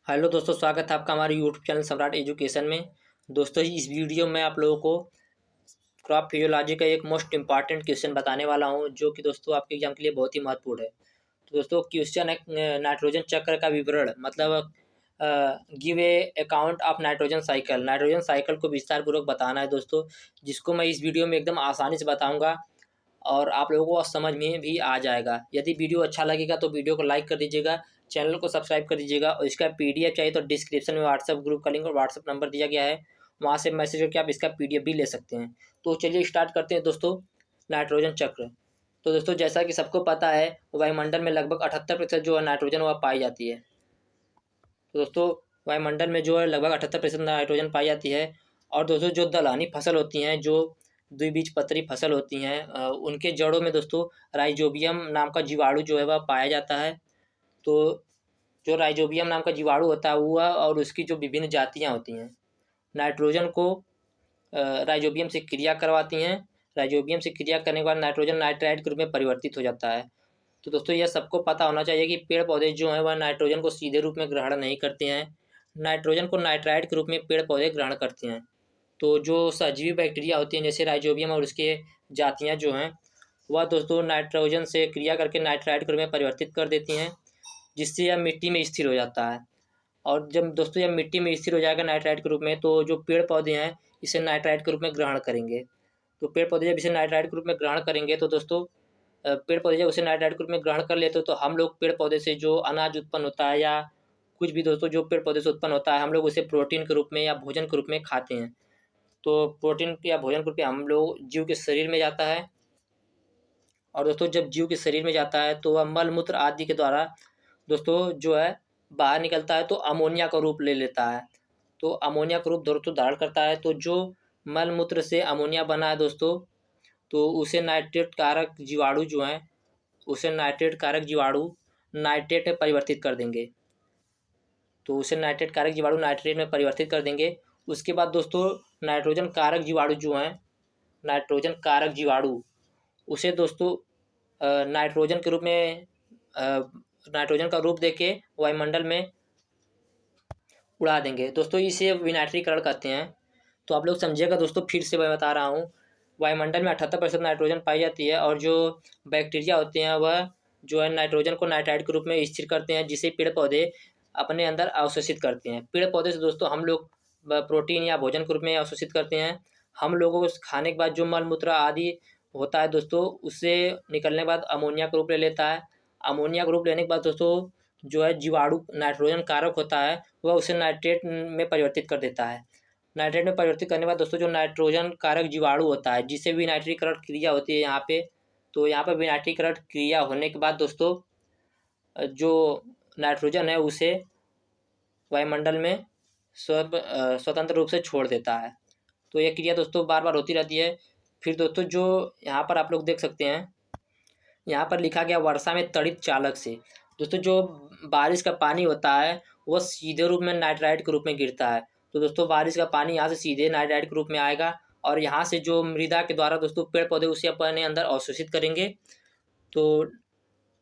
Hello दोस्तों, स्वागत है आपका हमारे यूट्यूब चैनल सम्राट एजुकेशन में। दोस्तों, इस वीडियो में आप लोगों को क्रॉप फिजियोलॉजी का एक मोस्ट इंपॉर्टेंट क्वेश्चन बताने वाला हूं, जो कि दोस्तों आपके एग्जाम के लिए बहुत ही महत्वपूर्ण है। तो दोस्तों, क्वेश्चन है नाइट्रोजन चक्र का विवरण, मतलब give a account of nitrogen cycle. Nitrogen cycle को विस्तार पूर्वक बताना है दोस्तों, जिसको मैं इस वीडियो में एकदम आसानी से बताऊँगा और आप लोगों को समझ में भी आ जाएगा। यदि वीडियो अच्छा लगेगा तो वीडियो को लाइक कर दीजिएगा, चैनल को सब्सक्राइब कर दीजिएगा और इसका पीडीएफ चाहिए तो डिस्क्रिप्शन में व्हाट्सएप ग्रुप का लिंक और व्हाट्सएप नंबर दिया गया है, वहाँ से मैसेज करके आप इसका पीडीएफ भी ले सकते हैं। तो चलिए स्टार्ट करते हैं दोस्तों। नाइट्रोजन चक्र। तो दोस्तों, जैसा कि सबको पता है, वायुमंडल में लगभग 78% जो है नाइट्रोजन वह पाई जाती है। तो दोस्तों, वायुमंडल में जो है लगभग 78% नाइट्रोजन पाई जाती है। और दोस्तों, जो दलहनी फसल होती हैं, जो द्विबीजपत्री फसल होती हैं, उनके जड़ों में दोस्तों राइजोबियम नाम का जीवाणु जो है वह पाया जाता है। तो जो राइजोबियम नाम का जीवाणु होता है वह और उसकी जो विभिन्न जातियाँ होती हैं, नाइट्रोजन को राइजोबियम से क्रिया करवाती हैं। राइजोबियम से क्रिया करने के बाद नाइट्रोजन नाइट्राइट के रूप में परिवर्तित हो जाता है। तो दोस्तों, यह सबको पता होना चाहिए कि पेड़ पौधे जो हैं वह नाइट्रोजन को सीधे रूप में ग्रहण नहीं करते हैं, नाइट्रोजन को नाइट्राइट के रूप में पेड़ पौधे ग्रहण करते हैं। तो जो सहजीवी बैक्टीरिया होती हैं, जैसे राइजोबियम और उसके जातियाँ जो हैं, वह दोस्तों नाइट्रोजन से क्रिया करके नाइट्राइट के रूप में परिवर्तित कर देती हैं, जिससे यह मिट्टी में स्थिर हो जाता है। और जब दोस्तों यह मिट्टी में स्थिर हो जाएगा नाइट्राइट के रूप में, तो जो पेड़ पौधे हैं इसे नाइट्राइट के रूप में ग्रहण करेंगे। तो पेड़ पौधे जब इसे नाइट्राइट के रूप में ग्रहण करेंगे तो दोस्तों पेड़ पौधे जब उसे नाइट्राइट के रूप में ग्रहण कर लेते हो, तो हम लोग पेड़ पौधे से जो अनाज उत्पन्न होता है या कुछ भी दोस्तों जो पेड़ पौधे से उत्पन्न होता है, हम लोग उसे प्रोटीन के रूप में या भोजन के रूप में खाते हैं। तो प्रोटीन या भोजन के रूप में हम लोग जीव के शरीर में जाता है। और दोस्तों, जब जीव के शरीर में जाता है तो वह मल मूत्र आदि के द्वारा दोस्तों जो है बाहर निकलता है, तो अमोनिया का रूप ले लेता है। तो अमोनिया का रूप दोस्तों धारण करता है। तो जो मल मूत्र से अमोनिया बना है दोस्तों, तो उसे नाइट्रेट कारक जीवाणु जो हैं, उसे नाइट्रेट कारक जीवाणु नाइट्रेट में परिवर्तित कर देंगे। तो उसे नाइट्रेट कारक जीवाणु नाइट्रेट में परिवर्तित कर देंगे। उसके बाद दोस्तों नाइट्रोजन कारक जीवाणु जो हैं, नाइट्रोजन कारक जीवाणु उसे दोस्तों नाइट्रोजन के रूप में नाइट्रोजन का रूप देके वायुमंडल में उड़ा देंगे। दोस्तों, इसे विनाइट्रीकरण कहते हैं। तो आप लोग समझिएगा दोस्तों, फिर से मैं बता रहा हूँ। वायुमंडल में 78% नाइट्रोजन पाई जाती है और जो बैक्टीरिया होते हैं वह जो है नाइट्रोजन को नाइट्राइट के रूप में स्थिर करते हैं, जिसे पेड़ पौधे अपने अंदर अवशोषित करते हैं। पेड़ पौधे से दोस्तों हम लोग प्रोटीन या भोजन के रूप में अवशोषित करते हैं। हम लोगों को खाने के बाद जो मल मूत्र आदि होता है दोस्तों, उससे निकलने के बाद अमोनिया का रूप ले लेता है। अमोनिया का रूप लेने के बाद दोस्तों जो है जीवाणु नाइट्रोजन कारक होता है, वह उसे नाइट्रेट में परिवर्तित कर देता है। नाइट्रेट में परिवर्तित करने के बाद दोस्तों जो नाइट्रोजन कारक जीवाणु होता है, जिससे विनाइट्रीकरण क्रिया होती है यहाँ पे, तो यहाँ पर विनाइट्रीकरण क्रिया होने के बाद दोस्तों जो नाइट्रोजन है उसे वायुमंडल में स्वतंत्र रूप से छोड़ देता है। तो यह क्रिया दोस्तों बार बार होती रहती है। फिर दोस्तों जो यहाँ पर आप लोग देख सकते हैं, यहाँ पर लिखा गया वर्षा में तड़ित चालक से। दोस्तों, जो बारिश का पानी होता है वह सीधे रूप में नाइट्राइट के रूप में गिरता है। तो दोस्तों बारिश का पानी यहाँ से सीधे नाइट्राइट के रूप में आएगा और यहाँ से जो मृदा के द्वारा दोस्तों पेड़ पौधे उसे अपने अंदर अवशोषित करेंगे। तो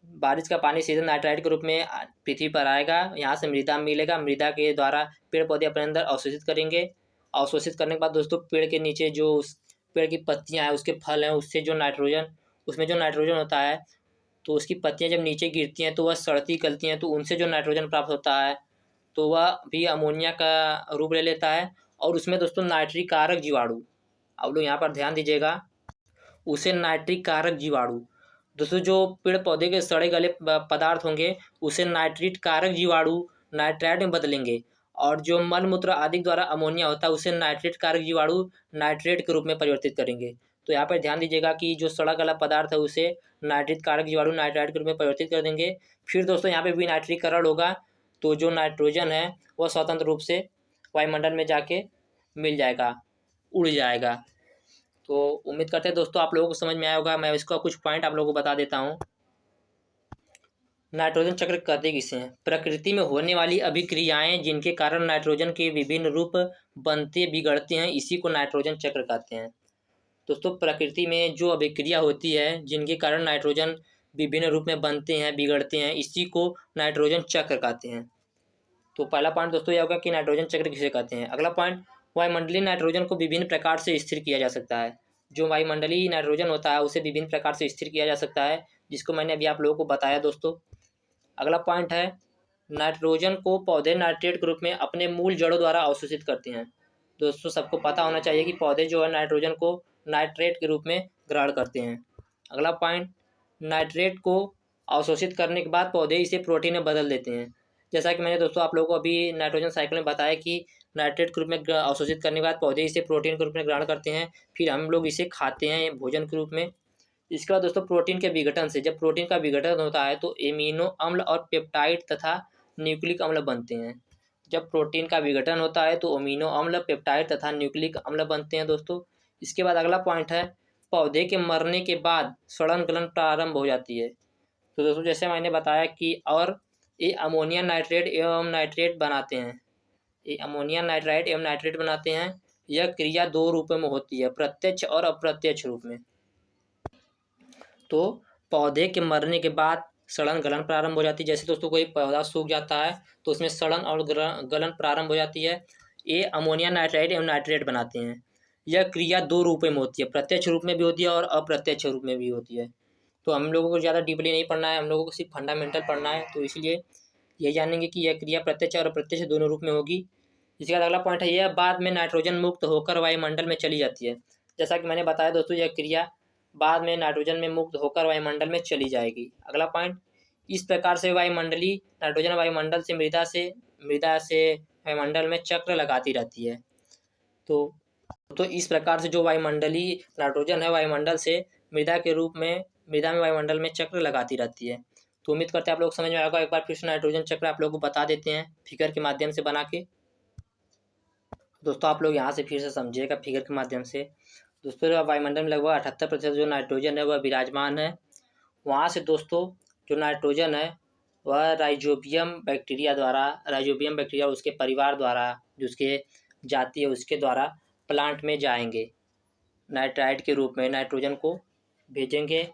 बारिश का पानी सीधे नाइट्राइट के रूप में पृथ्वी पर आएगा, यहाँ से मृदा मिलेगा, मृदा के द्वारा पेड़ पौधे अपने अंदर अवशोषित करेंगे। अवशोषित करने के बाद दोस्तों पेड़ के नीचे जो उस पेड़ की पत्तियाँ हैं, उसके फल हैं, उससे जो नाइट्रोजन उसमें जो नाइट्रोजन होता है, तो उसकी पत्तियाँ जब नीचे गिरती हैं तो वह सड़ती गलती हैं, तो उनसे जो नाइट्रोजन प्राप्त होता है तो वह भी अमोनिया का रूप ले लेता है। और उसमें दोस्तों नाइट्रिक कारक जीवाणु, आप लोग यहाँ पर ध्यान दीजिएगा, उसे नाइट्रिक कारक जीवाणु दोस्तों जो पेड़ पौधे के सड़े गले पदार्थ होंगे उसे नाइट्रिट कारक जीवाणु नाइट्राइट में बदलेंगे। और जो मल मूत्र आदि द्वारा अमोनिया होता है उसे नाइट्रेट कारक जीवाणु नाइट्रेट के रूप में परिवर्तित करेंगे। तो यहाँ पर ध्यान दीजिएगा कि जो सड़ा गला पदार्थ है उसे नाइट्रिक कारक जीवाणु नाइट्राइट के रूप में परिवर्तित कर देंगे। फिर दोस्तों यहाँ पे विनाइट्रीकरण होगा, तो जो नाइट्रोजन है वह स्वतंत्र रूप से वायुमंडल में जाके मिल जाएगा, उड़ जाएगा। तो उम्मीद करते हैं दोस्तों आप लोगों को समझ में आया होगा। मैं इसका कुछ पॉइंट आप लोगों को बता देता हूँ। नाइट्रोजन चक्र कहते किसे हैं? प्रकृति में होने वाली अभिक्रियाएं जिनके कारण नाइट्रोजन के विभिन्न रूप बनते बिगड़ते हैं, इसी को नाइट्रोजन चक्र कहते हैं। दोस्तों, प्रकृति में जो अभिक्रिया होती है जिनके कारण नाइट्रोजन विभिन्न रूप में बनते हैं बिगड़ते हैं, इसी को नाइट्रोजन चक्र कहते हैं। तो पहला पॉइंट दोस्तों यह होगा कि नाइट्रोजन चक्र किसे कहते हैं। अगला पॉइंट, वायुमंडलीय नाइट्रोजन को विभिन्न प्रकार से स्थिर किया जा सकता है। जो वायुमंडलीय नाइट्रोजन होता है उसे विभिन्न प्रकार से स्थिर किया जा सकता है, जिसको मैंने अभी आप लोगों को बताया दोस्तों। अगला पॉइंट है, नाइट्रोजन को पौधे नाइट्रेट के रूप में अपने मूल जड़ों द्वारा अवशोषित करते हैं। दोस्तों सबको पता होना चाहिए कि पौधे जो है नाइट्रोजन को नाइट्रेट के रूप में ग्रहण करते हैं। अगला पॉइंट, नाइट्रेट को अवशोषित करने के बाद पौधे इसे प्रोटीन में बदल देते हैं। जैसा कि मैंने दोस्तों आप लोगों को अभी नाइट्रोजन साइकिल में बताया कि नाइट्रेट के रूप में अवशोषित करने के बाद पौधे इसे प्रोटीन के रूप में ग्रहण करते हैं, फिर हम लोग इसे खाते हैं भोजन के रूप में। इसके बाद दोस्तों प्रोटीन के विघटन से, जब प्रोटीन का विघटन होता है तो एमिनो अम्ल और पेप्टाइड तथा न्यूक्लिक अम्ल बनते हैं। जब प्रोटीन का विघटन होता है तो अमीनो अम्ल, पेप्टाइड तथा न्यूक्लिक अम्ल बनते हैं दोस्तों। इसके बाद अगला पॉइंट है, पौधे के मरने के बाद सड़न गलन प्रारंभ हो जाती है। तो दोस्तों जैसे मैंने बताया कि और ये अमोनिया नाइट्रेट एवं नाइट्रेट बनाते हैं, ये अमोनिया नाइट्राइट एवं नाइट्रेट बनाते हैं। यह क्रिया दो रूपों में होती है, प्रत्यक्ष और अप्रत्यक्ष रूप में। तो पौधे के मरने के बाद सड़न गलन प्रारंभ हो जाती है। जैसे दोस्तों कोई पौधा सूख जाता है तो उसमें सड़न और गलन प्रारंभ हो जाती है। ये अमोनिया नाइट्राइट एवं नाइट्रेट बनाते हैं। यह क्रिया दो रूपों में होती है, प्रत्यक्ष रूप में भी होती है और अप्रत्यक्ष रूप में भी होती है। तो हम लोगों को ज़्यादा डीपली नहीं पढ़ना है, हम लोगों को सिर्फ फंडामेंटल पढ़ना है। तो इसलिए ये जानेंगे कि यह क्रिया प्रत्यक्ष और अप्रत्यक्ष दोनों रूप में होगी। इसके बाद अगला पॉइंट है, यह बाद में नाइट्रोजन मुक्त होकर वायुमंडल में चली जाती है। जैसा कि मैंने बताया दोस्तों, यह क्रिया बाद में नाइट्रोजन में मुक्त होकर वायुमंडल में चली जाएगी। अगला पॉइंट, इस प्रकार से वायुमंडलीय नाइट्रोजन वायुमंडल से मृदा से वायुमंडल में चक्र लगाती रहती है। तो इस प्रकार से जो वायुमंडलीय नाइट्रोजन है वायुमंडल से मृदा में वायुमंडल में चक्र लगाती रहती है। तो उम्मीद करते हैं आप लोग समझ में आएगा। एक बार फिर से नाइट्रोजन चक्र आप लोग को बता देते हैं फिगर के माध्यम से बना के। दोस्तों आप लोग यहाँ से फिर से समझिएगा फिगर के माध्यम से। दोस्तों वायुमंडल में लगभग 78% जो नाइट्रोजन है वह विराजमान है। वहाँ से दोस्तों जो नाइट्रोजन है वह राइजोबियम बैक्टीरिया उसके परिवार द्वारा, जो उसके जाति है उसके द्वारा प्लांट में जाएंगे, नाइट्राइट के रूप में नाइट्रोजन को भेजेंगे।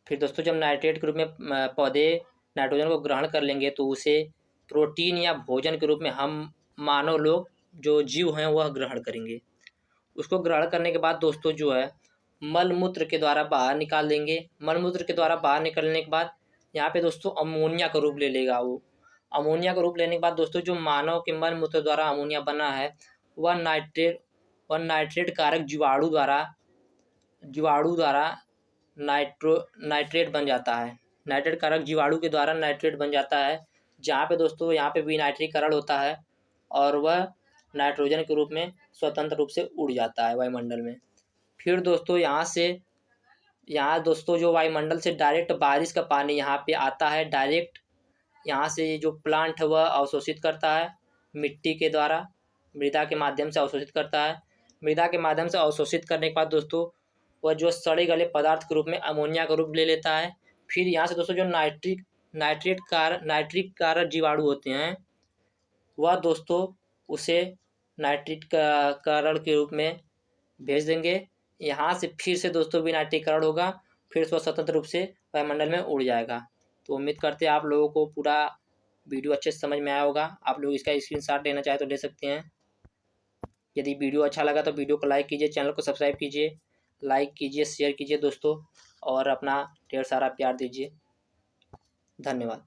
फिर दोस्तों जब नाइट्रेट के रूप में पौधे नाइट्रोजन को ग्रहण कर लेंगे तो उसे प्रोटीन या भोजन के रूप में हम मानव लोग जो जीव हैं वह ग्रहण करेंगे। उसको ग्रहण करने के बाद दोस्तों जो है मल मूत्र के द्वारा बाहर निकाल देंगे। मल मूत्र के द्वारा बाहर निकलने के बाद यहाँ पे दोस्तों अमोनिया का रूप ले लेगा। वो अमोनिया का रूप लेने के बाद दोस्तों जो मानव के मल मूत्र द्वारा अमोनिया बना है वह नाइट्रेट कारक जीवाणु द्वारा नाइट्रेट बन जाता है। नाइट्रेट कारक जीवाणु के द्वारा नाइट्रेट बन जाता है, जहाँ पे दोस्तों यहाँ पे विनाइट्रीकरण होता है और वह नाइट्रोजन के रूप में स्वतंत्र रूप से उड़ जाता है वायुमंडल में। फिर दोस्तों यहाँ दोस्तों जो वायुमंडल से डायरेक्ट बारिश का पानी यहाँ पे आता है, डायरेक्ट यहाँ से जो प्लांट है वह अवशोषित करता है मिट्टी के द्वारा, मृदा के माध्यम से अवशोषित करता है। मृदा के माध्यम से अवशोषित करने के बाद दोस्तों वह जो सड़े गले पदार्थ के रूप में अमोनिया का रूप ले लेता है। फिर यहाँ से दोस्तों जो नाइट्रिक कारक जीवाणु होते हैं वह दोस्तों उसे नाइट्रिक कारण के रूप में भेज देंगे। यहाँ से फिर से दोस्तों विनाइट्रीकरण होगा, फिर से स्वतंत्र रूप से वायुमंडल में उड़ जाएगा। तो उम्मीद करते हैं आप लोगों को पूरा वीडियो अच्छे से समझ में आया होगा। आप लोग इसका स्क्रीनशॉट लेना चाहे तो ले सकते हैं। यदि वीडियो अच्छा लगा तो वीडियो को लाइक कीजिए, चैनल को सब्सक्राइब कीजिए, लाइक कीजिए, शेयर कीजिए दोस्तों, और अपना ढेर सारा प्यार दीजिए। धन्यवाद।